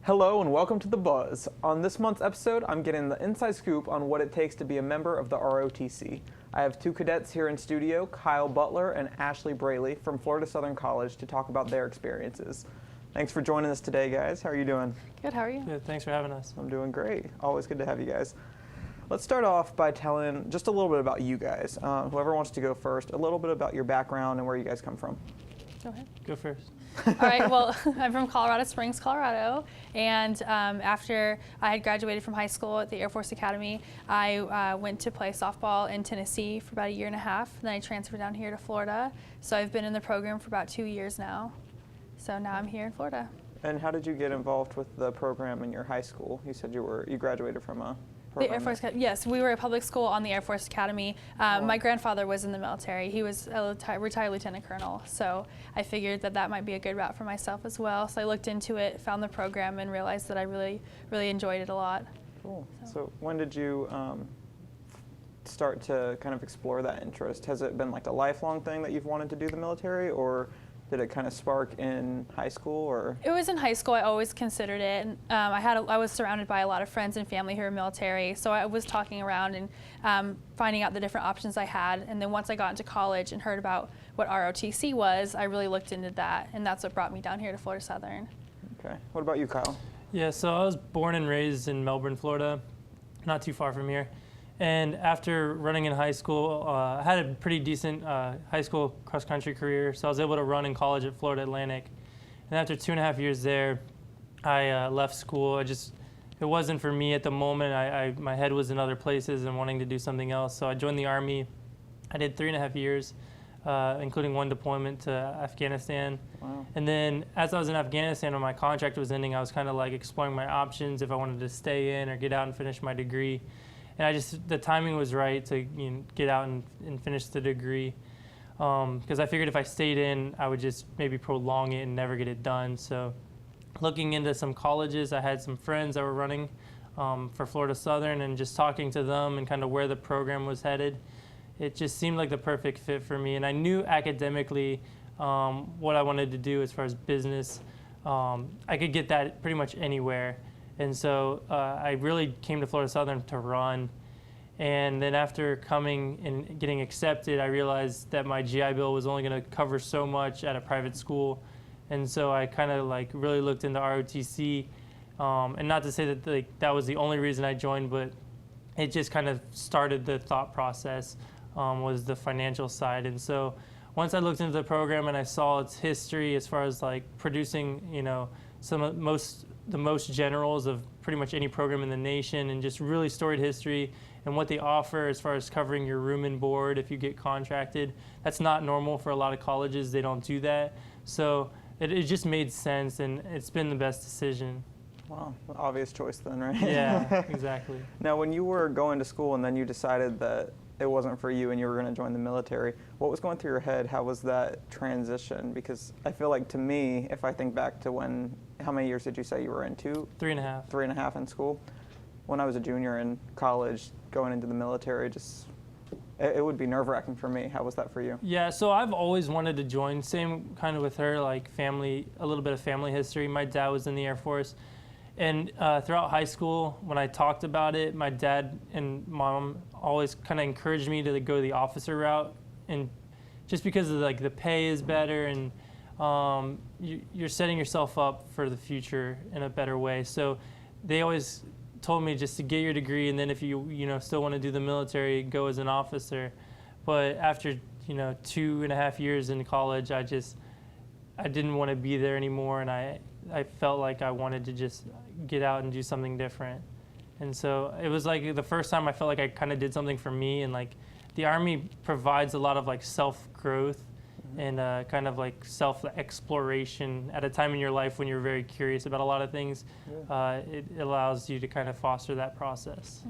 Hello and welcome to The Buzz. On this month's episode, I'm getting the inside scoop on what it takes to be a member of the ROTC. I have two cadets here in studio, Kyle Butler and Ashley Braley from Florida Southern College, to talk about their experiences. Thanks for joining us today, guys. How are you doing? Good, how are you? Good, thanks for having us. I'm doing great. Always good to have you guys. Let's start off by telling just a little bit about you guys. Whoever wants to go first, a little bit about your background and where you guys come from. Go ahead. Go first. All right, well, I'm from Colorado Springs, Colorado, and after I had graduated from high school at the Air Force Academy, I went to play softball in Tennessee for about a year and a half, and then I transferred down here to Florida. So I've been in the program for about 2 years now. So now I'm here in Florida. And how did you get involved with the program in your high school? You said you graduated from a The Air Force, yes, we were a public school on the Air Force Academy. My grandfather was in the military. He was a retired lieutenant colonel, so I figured that might be a good route for myself as well. So I looked into it, found the program, and realized that I really enjoyed it a lot. Cool. So when did you start to kind of explore that interest? Has it been like a lifelong thing that you've wanted to do the military, or did it kind of spark in high school? Or it was in high school. I always considered it. And, I was surrounded by a lot of friends and family who are military, so I was talking around and finding out the different options I had. And then once I got into college and heard about what ROTC was, I really looked into that, and that's what brought me down here to Florida Southern. Okay. What about you, Kyle? Yeah, so I was born and raised in Melbourne, Florida, not too far from here. And after running in high school, I had a pretty decent high school cross-country career, so I was able to run in college at Florida Atlantic. And after 2.5 years there, I left school. It wasn't for me at the moment. My head was in other places and wanting to do something else. So I joined the Army. I did 3.5 years, including one deployment to Afghanistan. Wow. And then as I was in Afghanistan, when my contract was ending, I was kind of like exploring my options if I wanted to stay in or get out and finish my degree. And the timing was right to get out and finish the degree, because I figured if I stayed in, I would just maybe prolong it and never get it done. So looking into some colleges, I had some friends that were running for Florida Southern, and just talking to them and kind of where the program was headed, it just seemed like the perfect fit for me. And I knew academically what I wanted to do as far as business. I could get that pretty much anywhere. And so I really came to Florida Southern to run. And then after coming and getting accepted, I realized that my GI Bill was only going to cover so much at a private school. And so I kind of really looked into ROTC. And not to say that that was the only reason I joined, but it just kind of started the thought process, was the financial side. And so once I looked into the program and I saw its history as far as producing, the most generals of pretty much any program in the nation, and just really storied history and what they offer as far as covering your room and board if you get contracted. That's not normal for a lot of colleges. They don't do that. So it just made sense, and it's been the best decision. Wow, obvious choice then, right? Yeah, exactly. Now, when you were going to school and then you decided that it wasn't for you and you were going to join the military, what was going through your head? How was that transition? Because I feel like, to me, if I think back to how many years did you say you were in? 3.5. 3.5 in school. When I was a junior in college, going into the military, it would be nerve-wracking for me. How was that for you? Yeah, so I've always wanted to join. Same kind of with her, family, a little bit of family history. My dad was in the Air Force. And throughout high school, when I talked about it, my dad and mom always kind of encouraged me to go the officer route, and just because of the pay is better, and you're setting yourself up for the future in a better way. So they always told me just to get your degree, and then if you still want to do the military, go as an officer. But after 2.5 years in college, I didn't want to be there anymore, and I felt like I wanted to just get out and do something different. And so it was the first time I felt like I kind of did something for me, and the Army provides a lot of self-growth and kind of self-exploration at a time in your life when you're very curious about a lot of things. Yeah. It allows you to kind of foster that process.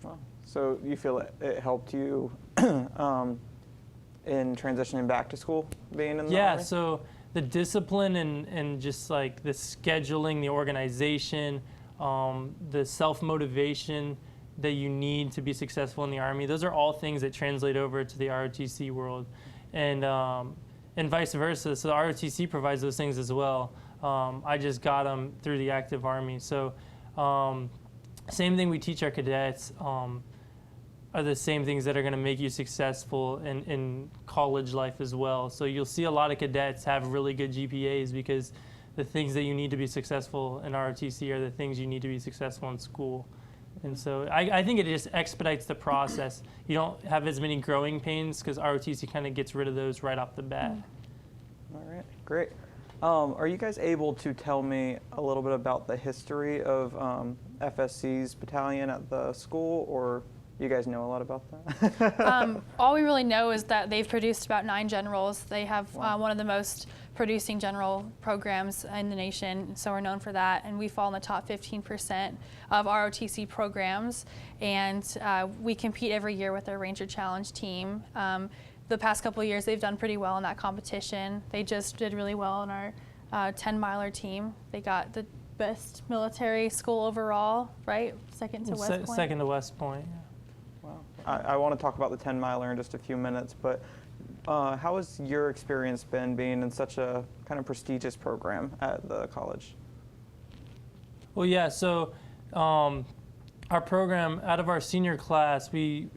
Wow. So you feel it helped you in transitioning back to school, being in the Army? So the discipline and just the scheduling, the organization, the self-motivation that you need to be successful in the Army, those are all things that translate over to the ROTC world. And vice versa. So the ROTC provides those things as well. I just got them through the active Army. So same thing we teach our cadets are the same things that are going to make you successful in college life as well. So you'll see a lot of cadets have really good GPAs because the things that you need to be successful in ROTC are the things you need to be successful in school. And so I think it just expedites the process. You don't have as many growing pains because ROTC kind of gets rid of those right off the bat. All right, great. Are you guys able to tell me a little bit about the history of FSC's battalion at the school, or you guys know a lot about that? All we really know is that they've produced about 9 generals. They have one of the most producing general programs in the nation, so we're known for that. And we fall in the top 15% of ROTC programs. And we compete every year with our Ranger Challenge team. The past couple of years, they've done pretty well in that competition. They just did really well in our 10-miler team. They got the best military school overall, right? Second to West Point. Second to West Point. Wow. I want to talk about the 10-miler in just a few minutes, but how has your experience been being in such a kind of prestigious program at the college? Well, yeah, so our program, out of our senior class, we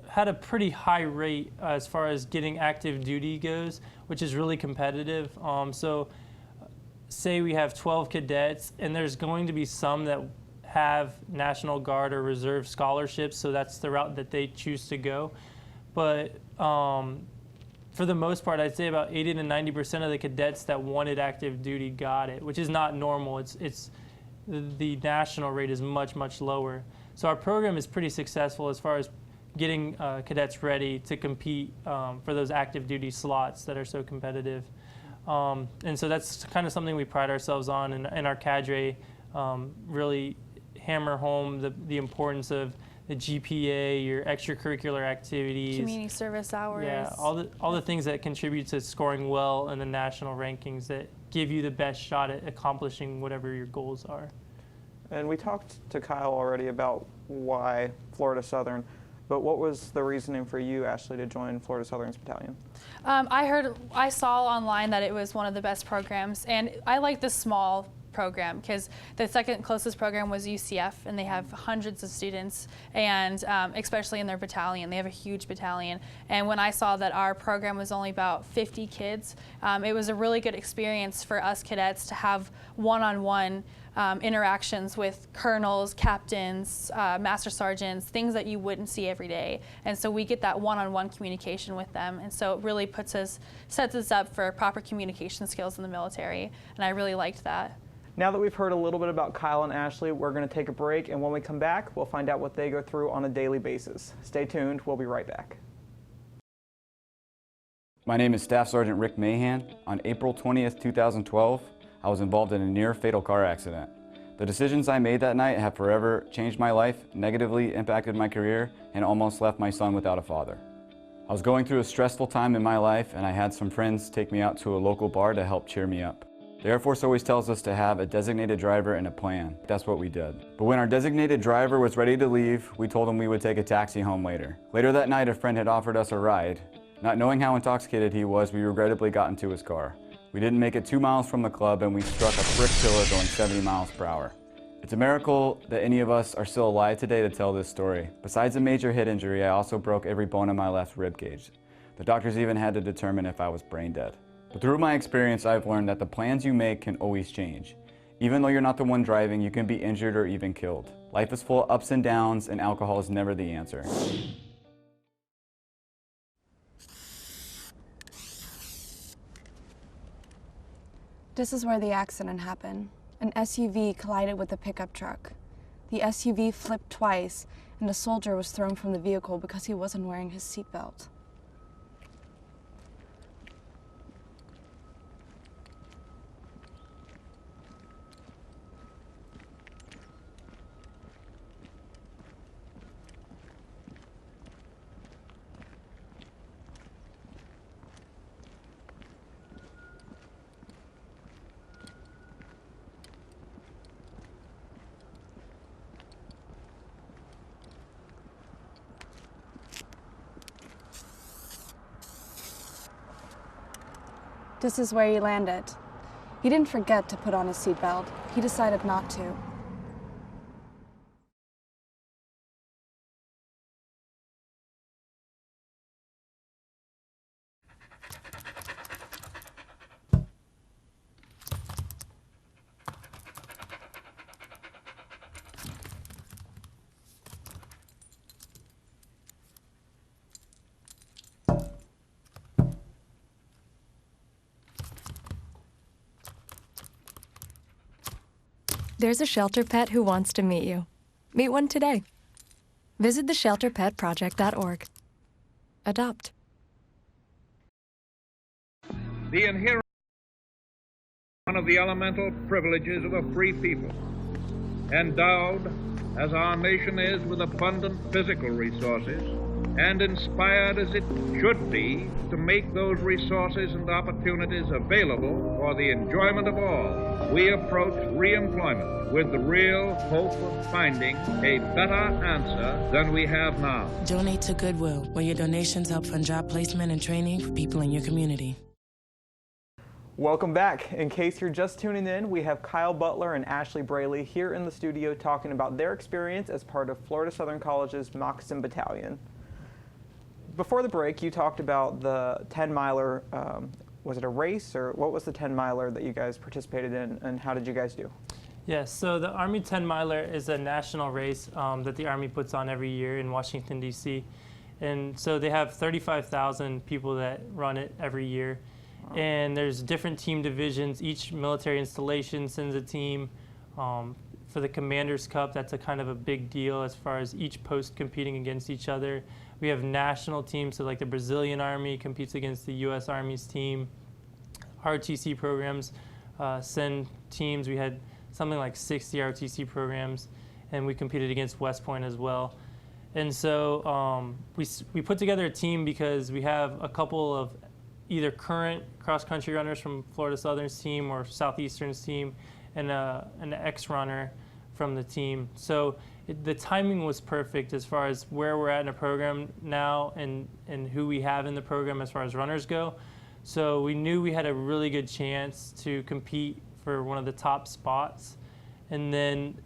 had a pretty high rate as far as getting active duty goes, which is really competitive. So say we have 12 cadets, and there's going to be some that have National Guard or Reserve scholarships, so that's the route that they choose to go. But for the most part, I'd say about 80 to 90% of the cadets that wanted active duty got it, which is not normal. The national rate is much, much lower. So our program is pretty successful as far as getting cadets ready to compete for those active duty slots that are so competitive. And so that's kind of something we pride ourselves on in our cadre, really hammer home the importance of the GPA, your extracurricular activities. Community service hours. Yeah, all the things that contribute to scoring well in the national rankings that give you the best shot at accomplishing whatever your goals are. And we talked to Kyle already about why Florida Southern, but what was the reasoning for you, Ashley, to join Florida Southern's battalion? I saw online that it was one of the best programs, and I like the small program because the second closest program was UCF, and they have hundreds of students, and especially in their battalion, they have a huge battalion. And when I saw that our program was only about 50 kids, it was a really good experience for us cadets to have one-on-one interactions with colonels, captains, master sergeants, things that you wouldn't see every day. And so we get that one-on-one communication with them. And so it really sets us up for proper communication skills in the military. And I really liked that. Now that we've heard a little bit about Kyle and Ashley, we're going to take a break. And when we come back, we'll find out what they go through on a daily basis. Stay tuned. We'll be right back. My name is Staff Sergeant Rick Mahan. On April 20th, 2012, I was involved in a near-fatal car accident. The decisions I made that night have forever changed my life, negatively impacted my career, and almost left my son without a father. I was going through a stressful time in my life, and I had some friends take me out to a local bar to help cheer me up. The Air Force always tells us to have a designated driver and a plan. That's what we did. But when our designated driver was ready to leave, we told him we would take a taxi home later. Later that night, a friend had offered us a ride. Not knowing how intoxicated he was, we regrettably got into his car. We didn't make it 2 miles from the club, and we struck a brick pillar going 70 miles per hour. It's a miracle that any of us are still alive today to tell this story. Besides a major head injury, I also broke every bone in my left rib cage. The doctors even had to determine if I was brain dead. But through my experience, I've learned that the plans you make can always change. Even though you're not the one driving, you can be injured or even killed. Life is full of ups and downs, and alcohol is never the answer. This is where the accident happened. An SUV collided with a pickup truck. The SUV flipped twice, and the soldier was thrown from the vehicle because he wasn't wearing his seatbelt. This is where he landed. He didn't forget to put on his seatbelt. He decided not to. There's a shelter pet who wants to meet you. Meet one today. Visit theshelterpetproject.org. Adopt. The inherent one of the elemental privileges of a free people, endowed as our nation is with abundant physical resources, and inspired as it should be to make those resources and opportunities available for the enjoyment of all, we approach reemployment with the real hope of finding a better answer than we have now. Donate to Goodwill, where your donations help fund job placement and training for people in your community. Welcome back. In case you're just tuning in, we have Kyle Butler and Ashley Braley here in the studio talking about their experience as part of Florida Southern College's Moccasin Battalion. Before the break, you talked about the 10-miler. Was it a race, or what was the 10-miler that you guys participated in, and how did you guys do? Yes, so the Army 10-miler is a national race that the Army puts on every year in Washington, D.C. And so they have 35,000 people that run it every year. Wow. And there's different team divisions. Each military installation sends a team. For the Commander's Cup, that's a kind of a big deal as far as each post competing against each other. We have national teams, so like the Brazilian Army competes against the U.S. Army's team. ROTC programs send teams. We had something like 60 ROTC programs, and we competed against West Point as well. And so we put together a team because we have a couple of either current cross-country runners from Florida Southern's team or Southeastern's team, and an ex-runner from the team. So the timing was perfect as far as where we're at in a program now and who we have in the program as far as runners go. So we knew we had a really good chance to compete for one of the top spots. And then,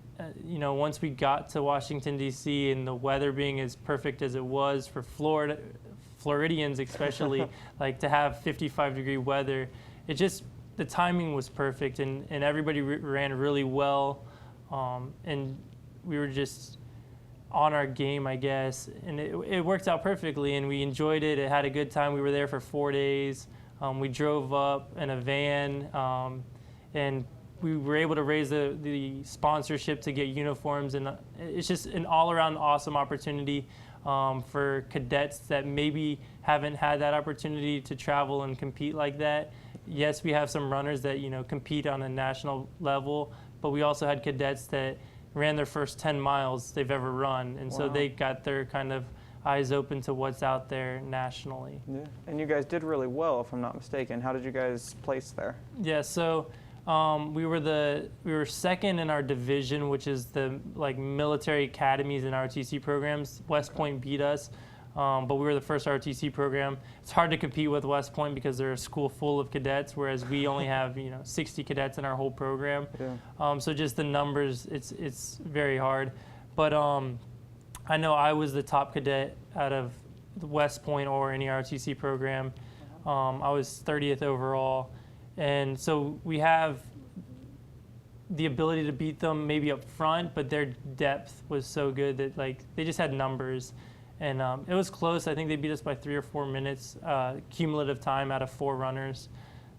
once we got to Washington, D.C., and the weather being as perfect as it was for Floridians especially, like to have 55-degree weather, the timing was perfect, and everybody ran really well. And we were just on our game, I guess, and it worked out perfectly, and we enjoyed it. It had a good time. We were there for 4 days. We drove up in a van, and we were able to raise the sponsorship to get uniforms, and it's just an all-around awesome opportunity for cadets that maybe haven't had that opportunity to travel and compete like that. Yes, we have some runners that compete on a national level, but we also had cadets that ran their first 10 miles they've ever run, and so they got their kind of eyes open to what's out there nationally. Yeah, and you guys did really well, if I'm not mistaken. How did you guys place there? Yeah, so we were second in our division, which is the military academies and ROTC programs. West Point beat us, but we were the first ROTC program. It's hard to compete with West Point because they're a school full of cadets, whereas we only have 60 cadets in our whole program. Yeah. So just the numbers, it's very hard. But I know I was the top cadet out of the West Point or any ROTC program. I was 30th overall. And so we have the ability to beat them maybe up front, but their depth was so good that they just had numbers. And it was close. I think they beat us by 3 or 4 minutes cumulative time out of 4 runners.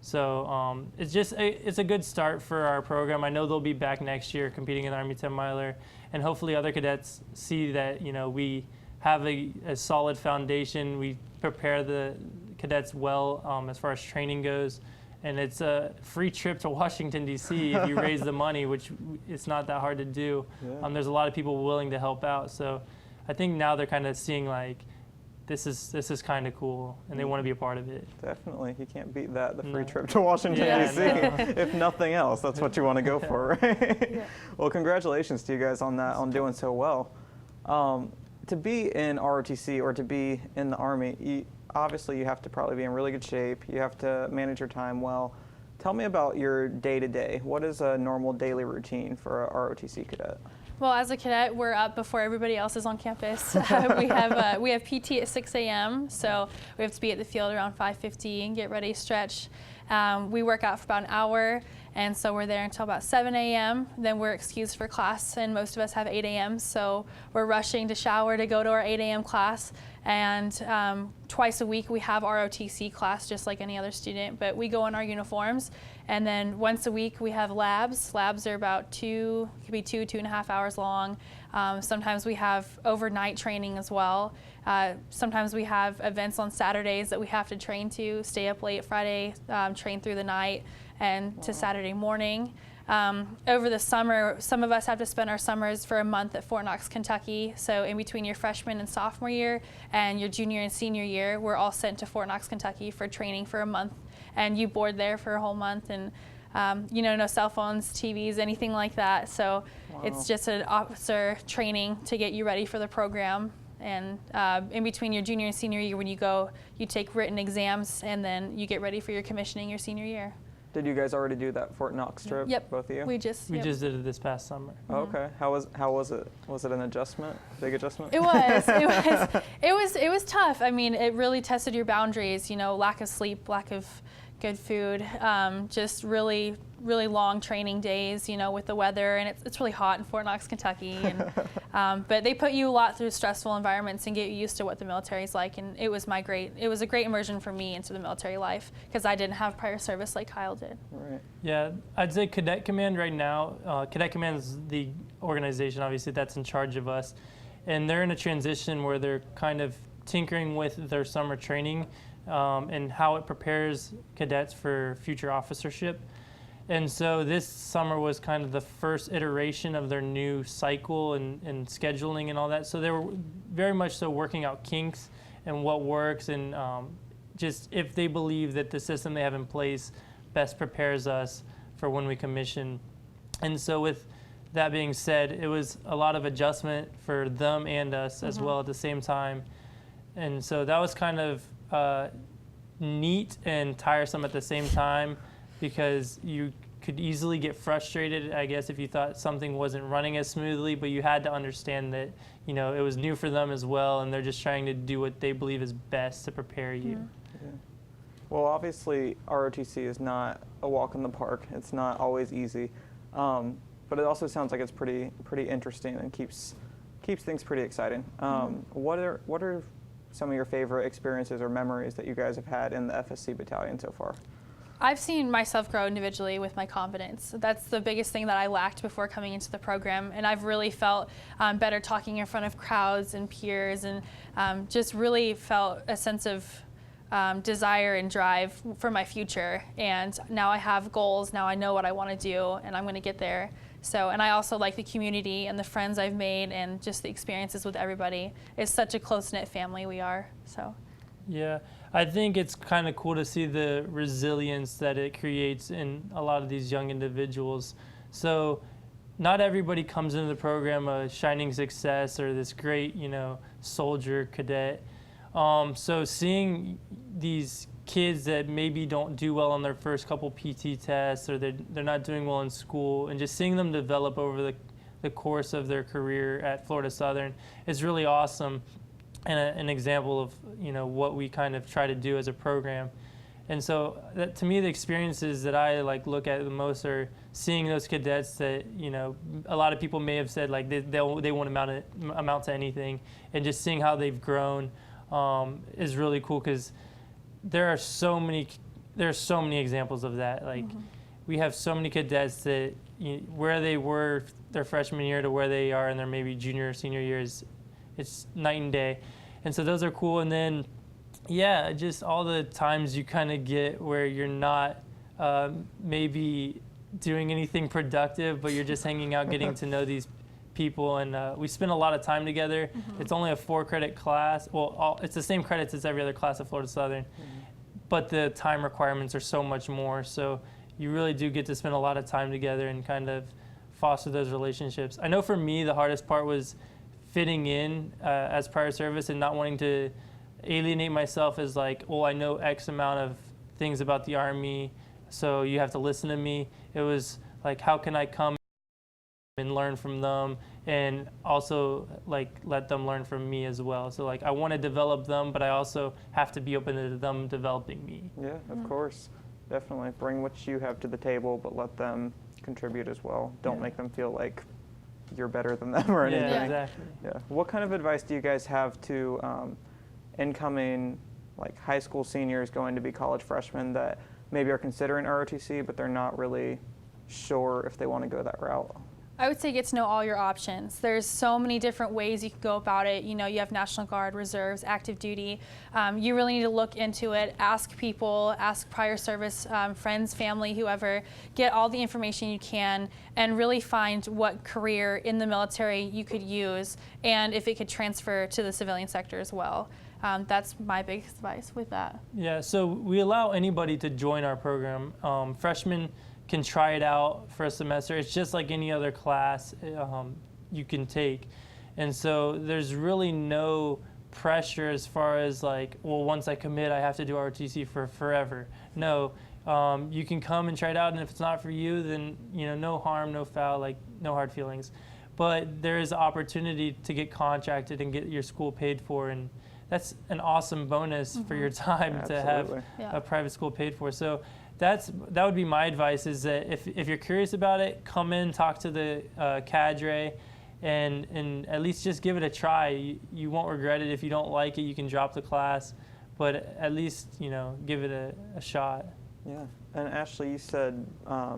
So it's a good start for our program. I know they'll be back next year competing in the Army 10-miler, and hopefully other cadets see that we have a solid foundation. We prepare the cadets well as far as training goes. And it's a free trip to Washington, D.C. if you raise the money, which it's not that hard to do. Yeah. There's a lot of people willing to help out. So I think now they're kind of seeing this is kind of cool, and they want to be a part of it. Definitely. You can't beat that, the free trip to Washington, D.C. If nothing else, that's what you want to go for, right? Yeah. Well, congratulations to you guys on that, on doing so well. To be in ROTC or to be in the Army, obviously you have to probably be in really good shape. You have to manage your time well. Tell me about your day-to-day. What is a normal daily routine for a ROTC cadet? Well, as a cadet, we're up before everybody else is on campus. we have PT at 6 a.m., so we have to be at the field around 5:50 and get ready, stretch. We work out for about an hour, and so we're there until about 7 a.m. Then we're excused for class, and most of us have 8 a.m., so we're rushing to shower to go to our 8 a.m. class. And twice a week we have ROTC class just like any other student, but we go in our uniforms. And then once a week we have labs. Labs are about could be 2.5 hours long. Sometimes we have overnight training as well. Sometimes we have events on Saturdays that we have to train to, stay up late Friday, train through the night and to Saturday morning. Over the summer, some of us have to spend our summers for a month at Fort Knox, Kentucky. So in between your freshman and sophomore year and your junior and senior year, we're all sent to Fort Knox, Kentucky for training for a month. And you board there for a whole month, and no cell phones, TVs, anything like that. So it's just an officer training to get you ready for the program. And in between your junior and senior year, when you go, you take written exams, and then you get ready for your commissioning your senior year. Did you guys already do that Fort Knox trip? Yep. Both of you? We just did it this past summer. Oh, okay. How was it? Was it an adjustment? Big adjustment? It was. It was tough. I mean, it really tested your boundaries. Lack of sleep, lack of good food, just really long training days, with the weather, and it's really hot in Fort Knox, Kentucky, and but they put you a lot through stressful environments and get you used to what the military's like, and it was a great immersion for me into the military life because I didn't have prior service like Kyle did. Right. Yeah, I'd say Cadet Command right now. Cadet Command is the organization, obviously, that's in charge of us, and they're in a transition where they're kind of tinkering with their summer training and how it prepares cadets for future officership. And so this summer was kind of the first iteration of their new cycle and scheduling and all that. So they were very much so working out kinks and what works, and just if they believe that the system they have in place best prepares us for when we commission. And so with that being said, it was a lot of adjustment for them and us as well at the same time. And so that was kind of neat and tiresome at the same time, because you could easily get frustrated, I guess, if you thought something wasn't running as smoothly, but you had to understand that, it was new for them as well, and they're just trying to do what they believe is best to prepare you. Yeah. Well, obviously, ROTC is not a walk in the park. It's not always easy, but it also sounds like it's pretty interesting and keeps things pretty exciting. What are some of your favorite experiences or memories that you guys have had in the FSC battalion so far? I've seen myself grow individually with my confidence. That's the biggest thing that I lacked before coming into the program, and I've really felt better talking in front of crowds and peers, and just really felt a sense of desire and drive for my future. And now I have goals, now I know what I want to do, and I'm going to get there. So, and I also like the community and the friends I've made and just the experiences with everybody. It's such a close-knit family we are, so. Yeah, I think it's kind of cool to see the resilience that it creates in a lot of these young individuals. So not everybody comes into the program a shining success or this great, soldier cadet. So seeing these kids that maybe don't do well on their first couple PT tests, or they're not doing well in school, and just seeing them develop over the course of their career at Florida Southern is really awesome, and an example of what we kind of try to do as a program. And so to me, the experiences that I look at the most are seeing those cadets that a lot of people may have said they won't amount to anything, and just seeing how they've grown is really cool, because there are so many examples of that. We have so many cadets that where they were their freshman year to where they are in their maybe junior or senior years, it's night and day. And so those are cool. And then, yeah, just all the times you kind of get where you're not maybe doing anything productive, but you're just hanging out, getting to know these people, and we spend a lot of time together. It's only a 4-credit class. Well, it's the same credits as every other class at Florida Southern, but the time requirements are so much more. So you really do get to spend a lot of time together and kind of foster those relationships. I know for me, the hardest part was fitting in as prior service and not wanting to alienate myself as I know X amount of things about the Army, so you have to listen to me. It was like, how can I come and learn from them, and also like let them learn from me as well. So like I want to develop them, but I also have to be open to them developing me. Yeah, of course. Definitely. Bring what you have to the table, but let them contribute as well. Don't make them feel like you're better than them or anything. Yeah, exactly. Yeah. What kind of advice do you guys have to incoming like high school seniors going to be college freshmen that maybe are considering ROTC, but they're not really sure if they want to go that route? I would say get to know all your options. There's so many different ways you can go about it. You know, you have National Guard, reserves, active duty. You really need to look into it, ask people, ask prior service, friends, family, whoever. Get all the information you can and really find what career in the military you could use and if it could transfer to the civilian sector as well. That's my biggest advice with that. Yeah, so we allow anybody to join our program. Freshmen can try it out for a semester. It's just like any other class you can take. And so there's really no pressure as far as like, well, once I commit, I have to do ROTC for forever. No, you can come and try it out, and if it's not for you, then no harm, no foul, like no hard feelings. But there is an opportunity to get contracted and get your school paid for, and that's an awesome bonus for your time to have a private school paid for. So that would be my advice, is that if you're curious about it, come in, talk to the cadre, and at least just give it a try. You won't regret it. If you don't like it, you can drop the class, but at least give it a shot. Yeah. And Ashley, you said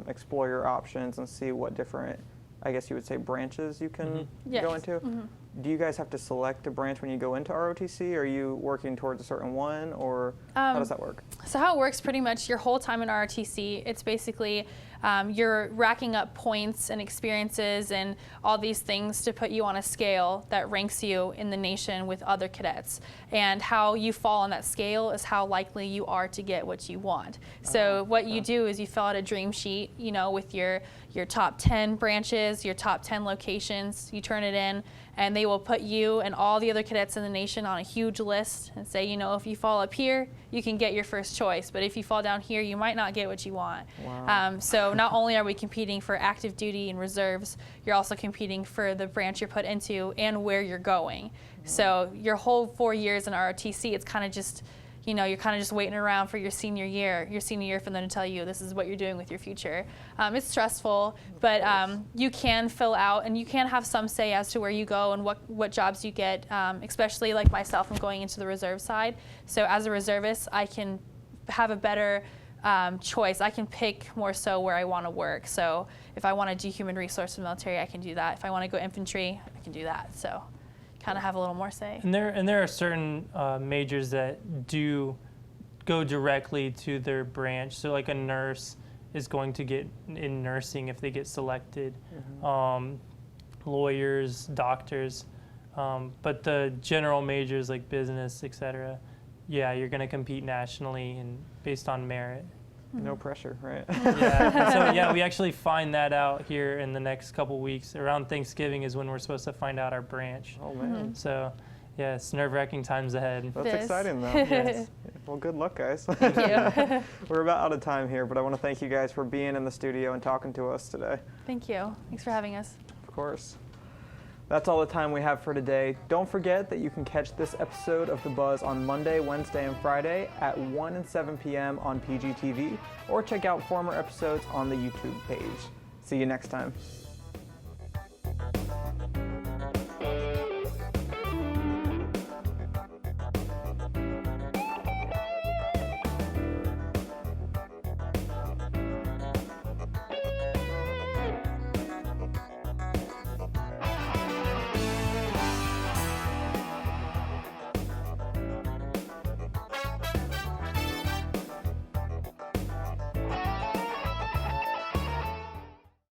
explore your options and see what different, I guess you would say, branches you can go into. Do you guys have to select a branch when you go into ROTC? Are you working towards a certain one, or how does that work? So how it works, pretty much your whole time in ROTC, it's basically you're racking up points and experiences and all these things to put you on a scale that ranks you in the nation with other cadets. And how you fall on that scale is how likely you are to get what you want. So what you do is you fill out a dream sheet, with your top 10 branches, your top 10 locations. You turn it in, and they will put you and all the other cadets in the nation on a huge list and say, if you fall up here, you can get your first choice. But if you fall down here, you might not get what you want. Wow. So not only are we competing for active duty and reserves, you're also competing for the branch you're put into and where you're going. So your whole 4 years in ROTC, it's kind of just, you're kind of just waiting around for your senior year for them to tell you this is what you're doing with your future. It's stressful, but you can fill out and you can have some say as to where you go and what jobs you get, especially like myself, I'm going into the reserve side. So as a reservist, I can have a better choice. I can pick more so where I want to work. So if I want to do human resource in the military, I can do that. If I want to go infantry, I can do that. So kind of have a little more say. And there are certain majors that do go directly to their branch. So like a nurse is going to get in nursing if they get selected. Lawyers, doctors, but the general majors like business, etc. Yeah, you're going to compete nationally and based on merit. No pressure, right? So we actually find that out here in the next couple weeks. Around Thanksgiving is when we're supposed to find out our branch. Oh man. So yeah, it's nerve-wracking times ahead. That's exciting though. Yes. Well, good luck, guys. Thank you. We're about out of time here, but I want to thank you guys for being in the studio and talking to us today. Thank you. Thanks for having us. Of course. That's all the time we have for today. Don't forget that you can catch this episode of The Buzz on Monday, Wednesday, and Friday at 1 and 7 p.m. on PGTV, or check out former episodes on the YouTube page. See you next time.